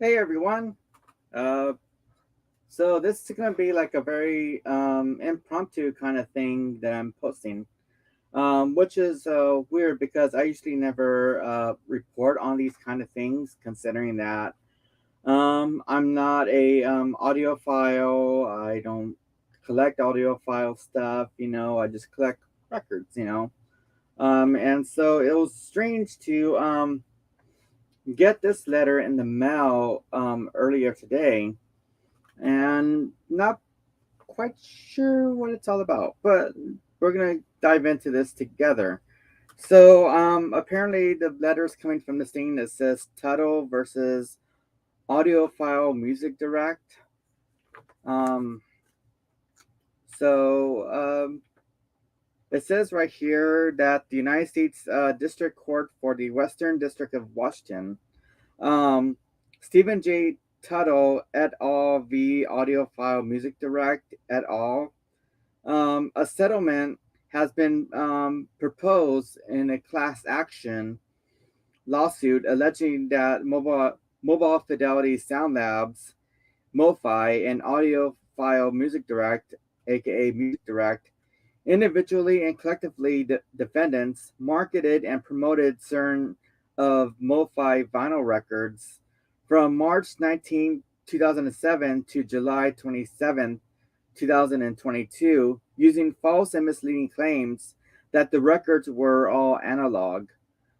Hey everyone. Uh, so this is gonna be like a very impromptu kind of thing that I'm posting, which is weird because I usually never report on these kind of things, considering that I'm not a audiophile. I don't collect audiophile stuff. I just collect records. And so it was strange to get this letter in the mail earlier today and not quite sure what it's all about, but we're gonna dive into this together. So, apparently, the letters coming from this thing that says Tuttle versus Audiophile Music Direct. Um, so, it says right here that the United States District Court for the Western District of Washington, um, Stephen J. Tuttle et al. V. Audiophile Music Direct et al. A settlement has been proposed in a class action lawsuit alleging that Mobile Fidelity Sound Labs, MOFI, and Audiophile Music Direct, aka Music Direct, individually and collectively defendants marketed and promoted certain of MoFi vinyl records from March 19, 2007 to July 27, 2022, using false and misleading claims that the records were all analog.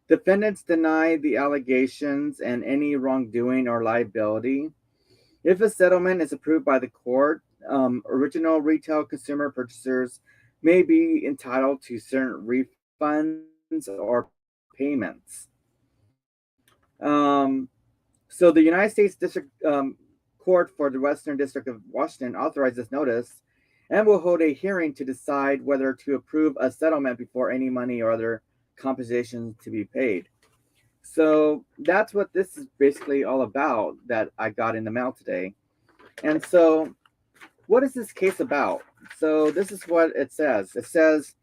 Defendants deny the allegations and any wrongdoing or liability. If a settlement is approved by the court, original retail consumer purchasers may be entitled to certain refunds or payments. So the United States District Court for the Western District of Washington authorized this notice and will hold a hearing to decide whether to approve a settlement before any money or other compensation to be paid. So that's what this is basically all about that I got in the mail today. And so, what is this case about? So, this is what it says. It says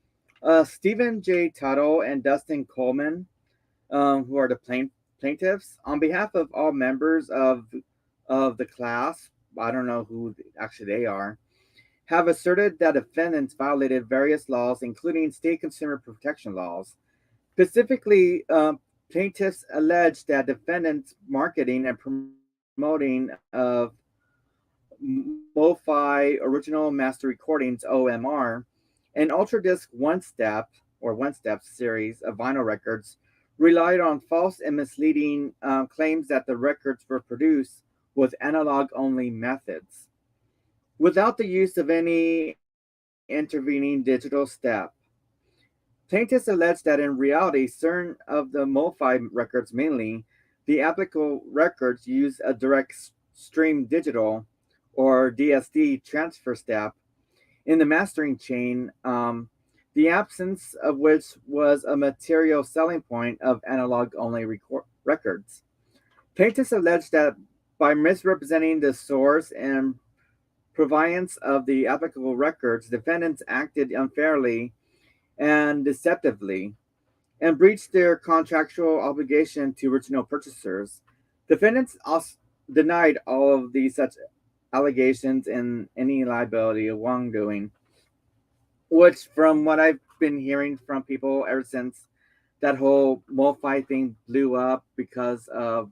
Stephen J. Tuttle and Dustin Coleman, who are the plaintiffs, on behalf of all members of the class, I don't know who actually they are, have asserted that defendants violated various laws, including state consumer protection laws. Specifically, plaintiffs allege that defendants' marketing and promoting of MoFi Original Master Recordings (OMR), an ultra disc one step series of vinyl records, relied on false and misleading claims that the records were produced with analog only methods, without the use of any intervening digital step. Plaintiffs allege that in reality, certain of the MoFi records, mainly the applicable records, use a direct stream digital or DSD transfer step in the mastering chain, the absence of which was a material selling point of analog only records. Plaintiffs allege that by misrepresenting the source and provenance of the applicable records, defendants acted unfairly and deceptively and breached their contractual obligation to original purchasers. Defendants also denied all of these such allegations and any liability of wrongdoing, which, from what I've been hearing from people ever since that whole MoFi thing blew up because of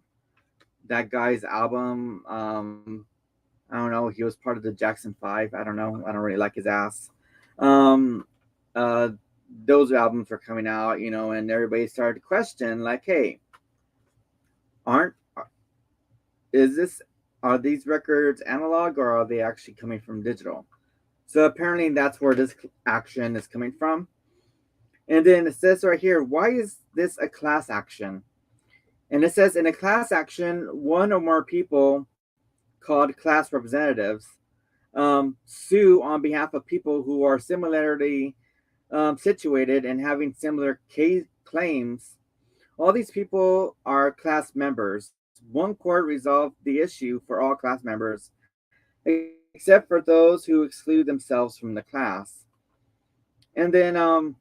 that guy's album. I don't know. He was part of the Jackson Five. I don't know. I don't really like his ass. Um, uh, those albums were coming out, and everybody started to question, like, hey, aren't is this are these records analog or are they actually coming from digital? So apparently that's where this action is coming from. And then it says right here, why is this a class action? And it says in a class action, one or more people called class representatives sue on behalf of people who are similarly situated and having similar claims. All these people are class members. One court resolved the issue for all class members, except for those who exclude themselves from the class. And then and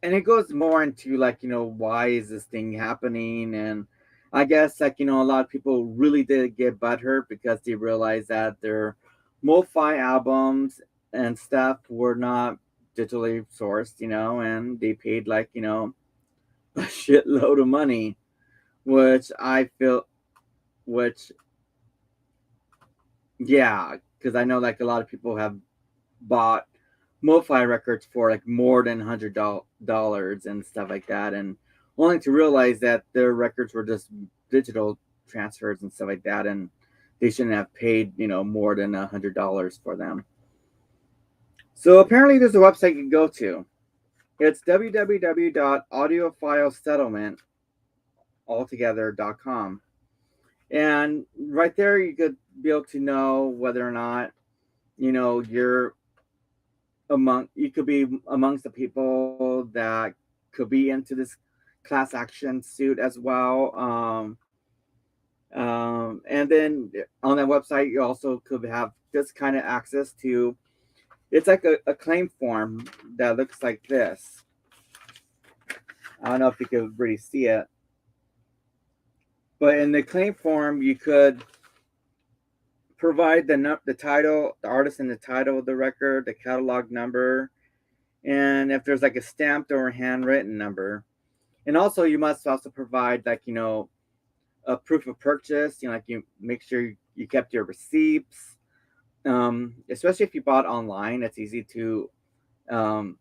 it goes more into, like, why is this thing happening, and I guess like a lot of people really did get butthurt because they realized that their MOFI albums and stuff were not digitally sourced, and they paid like a shitload of money, which I feel, which yeah, because I know like a lot of people have bought MoFi records for like more than $100 and stuff like that, and only to realize that their records were just digital transfers and stuff like that, and they shouldn't have paid more than $100 for them. So apparently, there's a website you can go to. It's www.audiophilesettlementaltogether.com, and right there you could be able to know whether or not you're you could be amongst the people that could be into this class action suit as well. And then on that website, you also could have this kind of access to. It's like a claim form that looks like this. I don't know if you could really see it, but in the claim form, you could provide the title, the artist, and the title of the record, the catalog number, and if there's like a stamped or handwritten number. And also, you must also provide like a proof of purchase. Like you make sure you kept your receipts. Especially if you bought online, it's easy to um,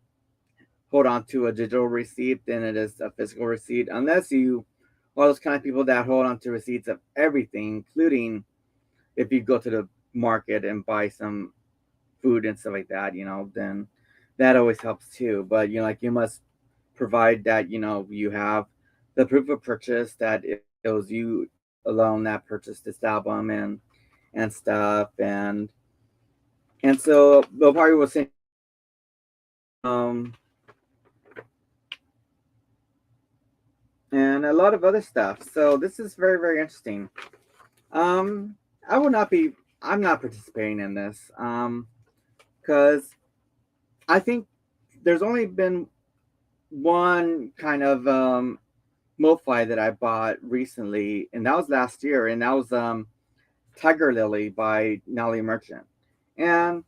hold on to a digital receipt than it is a physical receipt, unless you are those kind of people that hold on to receipts of everything, including if you go to the market and buy some food and stuff like that. Then that always helps too. But like you must provide that you have the proof of purchase that it was you alone that purchased this album and stuff and so Bill Party was saying um and a lot of other stuff. So this is very, very interesting. um I will not be I'm not participating in this because I think there's only been one kind of MoFi that I bought recently, and that was last year, and that was Tiger Lily by Nelly Merchant. And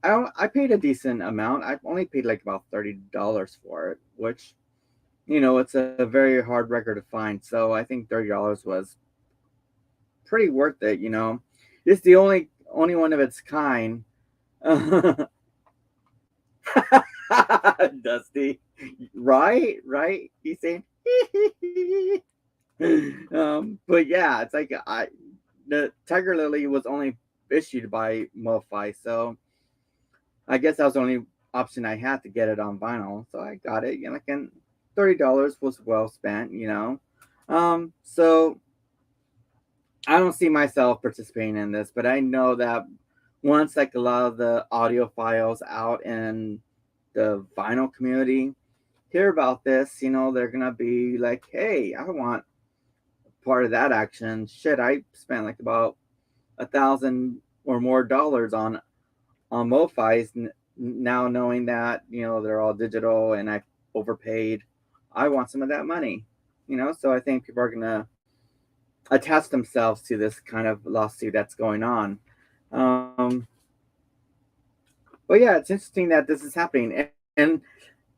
I paid a decent amount. I only paid like about $30 for it, which it's a very hard record to find. So I think $30 was pretty worth it. It's the only one of its kind. Dusty, right. He's saying, but yeah, it's like the Tiger Lily was only issued by MoFi, so I guess that was the only option I had to get it on vinyl. So I got it, like, and $30 was well spent. So I don't see myself participating in this, but I know that once like a lot of the audiophiles out in the vinyl community hear about this, they're gonna be like, "Hey, I want part of that action." Shit, I spent like about 1,000 or more dollars on MoFi's. Now knowing that they're all digital and I overpaid, I want some of that money. So I think people are gonna attach themselves to this kind of lawsuit that's going on. Um, but yeah, it's interesting that this is happening, and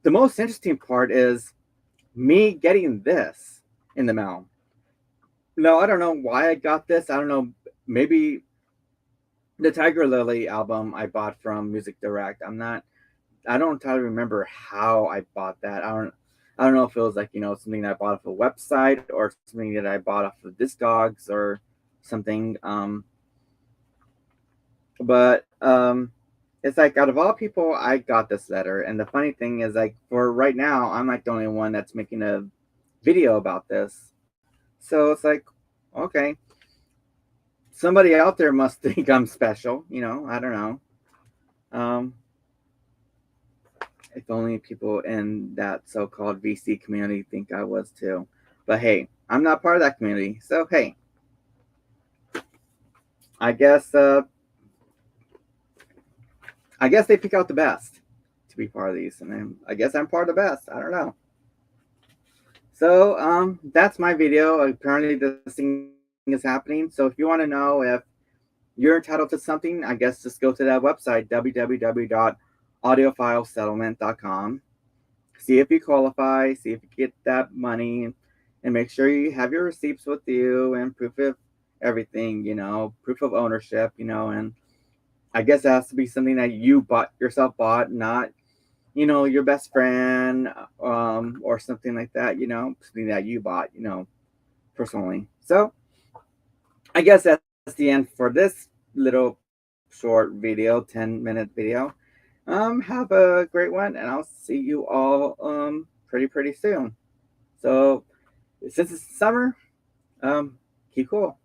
the most interesting part is me getting this in the mail. No, I don't know why I got this. I don't know. Maybe the Tiger Lily album I bought from Music Direct. I don't entirely remember how I bought that. I don't know if it was like, something that I bought off a website or something that I bought off of Discogs or something. But it's like out of all people, I got this letter. And the funny thing is, like, for right now, I'm like the only one that's making a video about this. So it's like, okay, somebody out there must think I'm special. I don't know. Um, if only people in that so-called VC community think I was too. But hey, I'm not part of that community. So hey, I guess uh, I guess they pick out the best to be part of these, and I guess I'm part of the best. I don't know. So that's my video. Apparently this thing is happening. So if you want to know if you're entitled to something, I guess just go to that website, www.audiophilesettlement.com. See if you qualify, see if you get that money, and make sure you have your receipts with you and proof of everything, proof of ownership, and I guess it has to be something that you bought, not, your best friend, or something like that, something that you bought, personally. So I guess that's the end for this little short video, 10-minute video. Have a great one, and I'll see you all pretty soon. So since it's summer, keep cool.